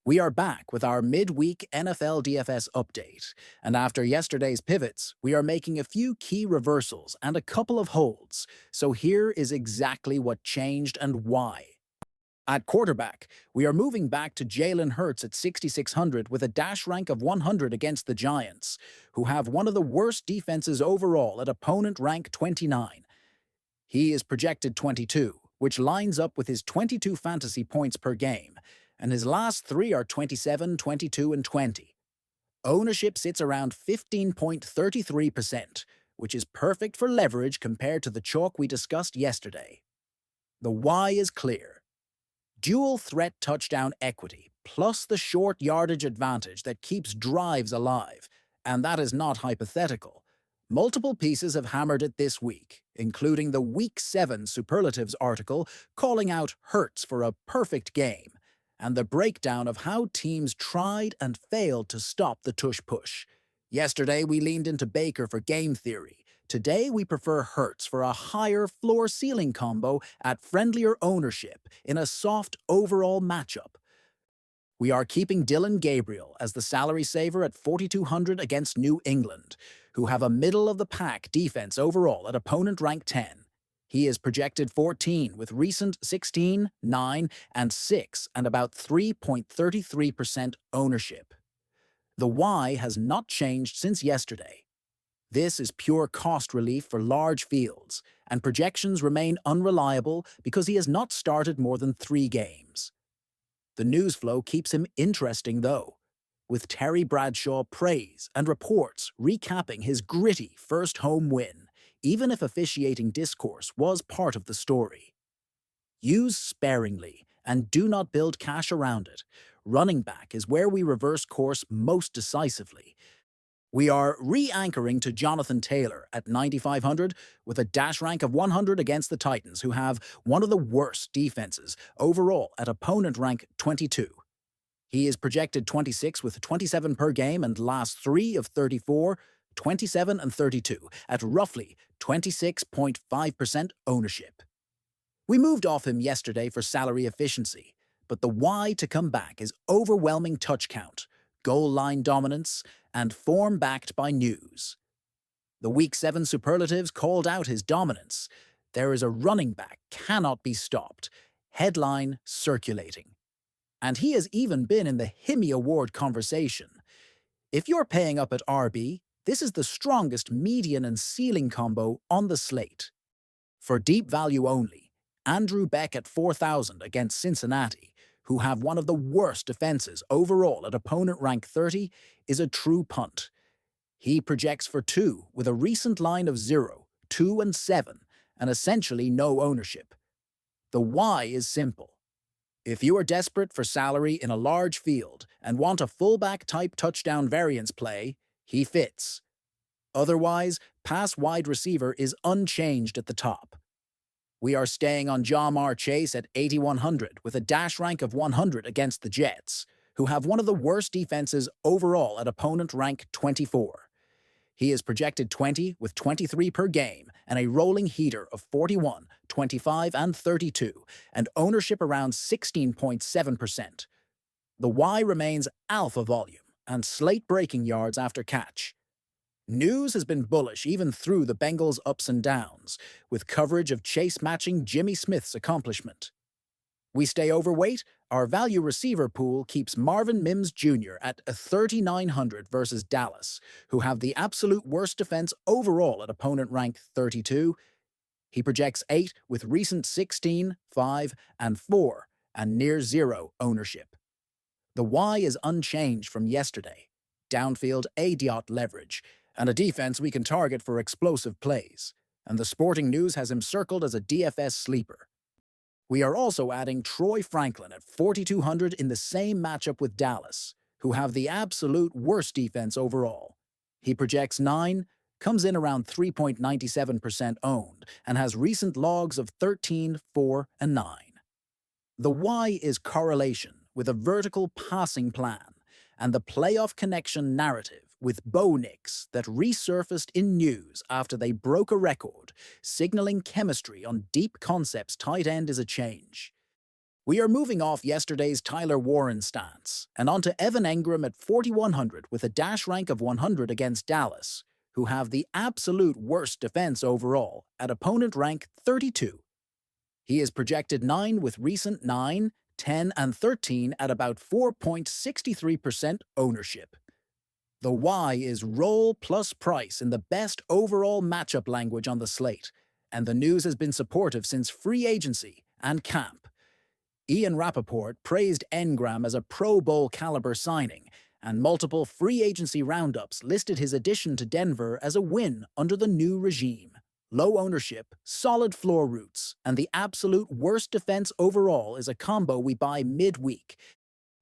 We are back with our midweek NFL DFS update, and after yesterday's pivots, we are making a few key reversals and a couple of holds. So here is exactly what changed and why. At quarterback, we are moving back to Jalen Hurts at 6,600 with a dash rank of 100 against the Giants, who have one of the worst defenses overall at opponent rank 29. He is projected 22, which lines up with his 22 fantasy points per game, and his last three are 27, 22, and 20. Ownership sits around 15.33%, which is perfect for leverage compared to the chalk we discussed yesterday. The why is clear. Dual threat touchdown equity, plus the short yardage advantage that keeps drives alive, and that is not hypothetical. Multiple pieces have hammered it this week, including the Week 7 Superlatives article calling out Hurts for a perfect game, and the breakdown of how teams tried and failed to stop the tush-push. Yesterday, we leaned into Baker for game theory. Today, we prefer Hurts for a higher floor-ceiling combo at friendlier ownership in a soft overall matchup. We are keeping Dylan Gabriel as the salary saver at 4,200 against New England, who have a middle-of-the-pack defense overall at opponent rank 10. He is projected 14 with recent 16, 9, and 6 and about 3.33% ownership. The why has not changed since yesterday. This is pure cost relief for large fields, and projections remain unreliable because he has not started more than 3 games. The news flow keeps him interesting, though, with Terry Bradshaw praise and reports recapping his gritty first home win, even if officiating discourse was part of the story. Use sparingly and do not build cash around it. Running back is where we reverse course most decisively. We are re-anchoring to Jonathan Taylor at 9,500 with a dash rank of 100 against the Titans, who have one of the worst defenses overall at opponent rank 22. He is projected 26 with 27 per game and last 3 of 34, 27 and 32 at roughly 26.5% ownership. We moved off him yesterday for salary efficiency, but the why to come back is overwhelming touch count, goal line dominance, and form backed by news. The Week 7 Superlatives called out his dominance. There is a running back cannot be stopped. Headline circulating. And he has even been in the Himmy Award conversation. If you're paying up at RB, this is the strongest median and ceiling combo on the slate. For deep value only, Andrew Beck at 4,000 against Cincinnati, who have one of the worst defenses overall at opponent rank 30, is a true punt. He projects for 2 with a recent line of 0, 2, and 7, and essentially no ownership. The why is simple. If you are desperate for salary in a large field and want a fullback-type touchdown variance play, he fits. Otherwise, pass wide receiver is unchanged at the top. We are staying on Ja'Marr Chase at 8,100 with a dash rank of 100 against the Jets, who have one of the worst defenses overall at opponent rank 24. He is projected 20 with 23 per game and a rolling heater of 41, 25, and 32, and ownership around 16.7%. The why remains alpha volume and slate-breaking yards after catch. News has been bullish even through the Bengals' ups and downs, with coverage of Chase matching Jimmy Smith's accomplishment. We stay overweight. Our value receiver pool keeps Marvin Mims Jr. at 3,900 versus Dallas, who have the absolute worst defense overall at opponent rank 32. He projects 8 with recent 16, 5, and 4, and near 0 ownership. The why is unchanged from yesterday. Downfield ADOT leverage, and a defense we can target for explosive plays, and the Sporting News has him circled as a DFS sleeper. We are also adding Troy Franklin at 4,200 in the same matchup with Dallas, who have the absolute worst defense overall. He projects 9, comes in around 3.97% owned, and has recent logs of 13, 4, and 9. The why is correlation with a vertical passing plan, and the playoff connection narrative with Bo Nix that resurfaced in news after they broke a record, signaling chemistry on deep concepts tight end is a change. We are moving off yesterday's Tyler Warren stance and onto Evan Engram at 4,100 with a dash rank of 100 against Dallas, who have the absolute worst defense overall at opponent rank 32. He is projected 9 with recent 9, 10, and 13 at about 4.63% ownership. The Y is roll plus price in the best overall matchup language on the slate, and the news has been supportive since free agency and camp. Ian Rappaport praised Engram as a Pro Bowl caliber signing, and multiple free agency roundups listed his addition to Denver as a win under the new regime. Low ownership, solid floor routes, and the absolute worst defense overall is a combo we buy midweek.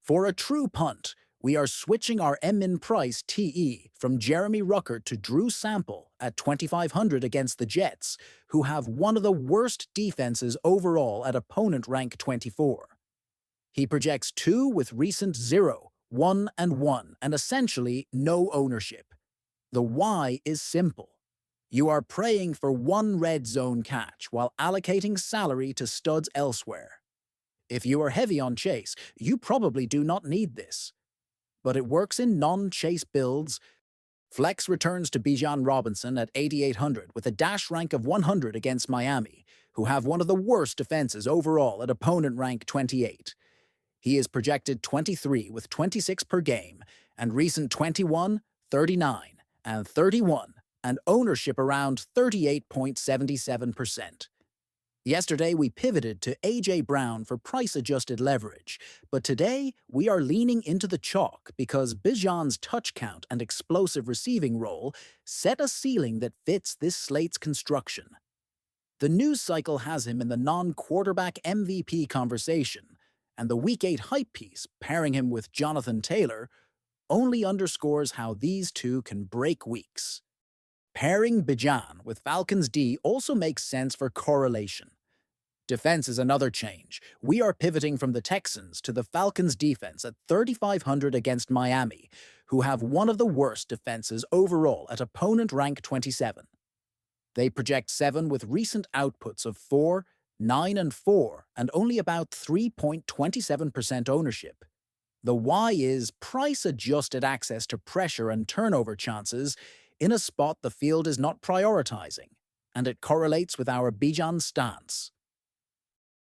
For a true punt, we are switching our M-in price TE from Jeremy Ruckert to Drew Sample at 2,500 against the Jets, who have one of the worst defenses overall at opponent rank 24. He projects 2 with recent 0, 1, and 1, and essentially no ownership. The why is simple. You are praying for one red zone catch while allocating salary to studs elsewhere. If you are heavy on Chase, you probably do not need this. But it works in non-Chase builds. Flex returns to Bijan Robinson at 8,800 with a dash rank of 100 against Miami, who have one of the worst defenses overall at opponent rank 28. He is projected 23 with 26 per game, and recent 21, 39, and 31, and ownership around 38.77%. Yesterday, we pivoted to A.J. Brown for price-adjusted leverage, but today we are leaning into the chalk because Bijan's touch count and explosive receiving role set a ceiling that fits this slate's construction. The news cycle has him in the non-quarterback MVP conversation, and the Week 8 hype piece, pairing him with Jonathan Taylor, only underscores how these two can break weeks. Pairing Bijan with Falcons D also makes sense for correlation. Defense is another change. We are pivoting from the Texans to the Falcons defense at 3,500 against Miami, who have one of the worst defenses overall at opponent rank 27. They project 7 with recent outputs of 4, 9, and 4, and only about 3.27% ownership. The why is price-adjusted access to pressure and turnover chances in a spot the field is not prioritizing, and it correlates with our Bijan stance.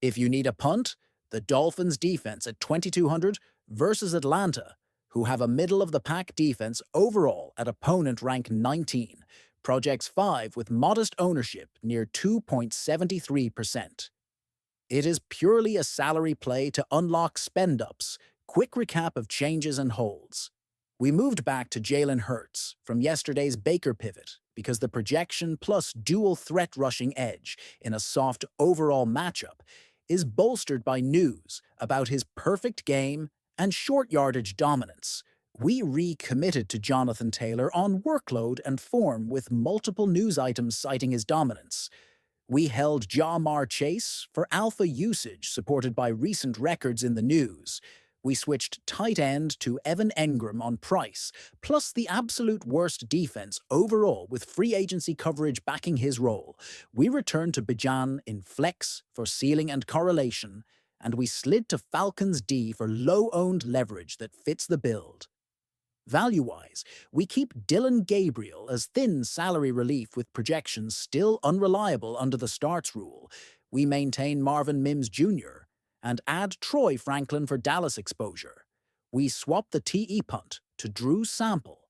If you need a punt, the Dolphins defense at 2,200 versus Atlanta, who have a middle-of-the-pack defense overall at opponent rank 19, projects 5 with modest ownership near 2.73%. It is purely a salary play to unlock spend-ups. Quick recap of changes and holds. We moved back to Jalen Hurts from yesterday's Baker pivot because the projection plus dual threat rushing edge in a soft overall matchup is bolstered by news about his perfect game and short yardage dominance. We recommitted to Jonathan Taylor on workload and form with multiple news items citing his dominance. We held Ja'Marr Chase for alpha usage supported by recent records in the news. We switched tight end to Evan Engram on price, plus the absolute worst defense overall with free agency coverage backing his role. We returned to Bijan in flex for ceiling and correlation, and we slid to Falcons D for low-owned leverage that fits the build. Value-wise, we keep Dylan Gabriel as thin salary relief with projections still unreliable under the starts rule. We maintain Marvin Mims Jr., and add Troy Franklin for Dallas exposure. We swap the TE punt to Drew Sample.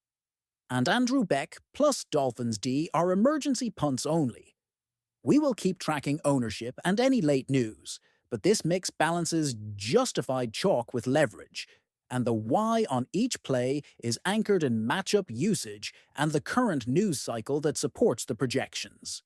And Andrew Beck plus Dolphins D are emergency punts only. We will keep tracking ownership and any late news, but this mix balances justified chalk with leverage, and the why on each play is anchored in matchup usage and the current news cycle that supports the projections.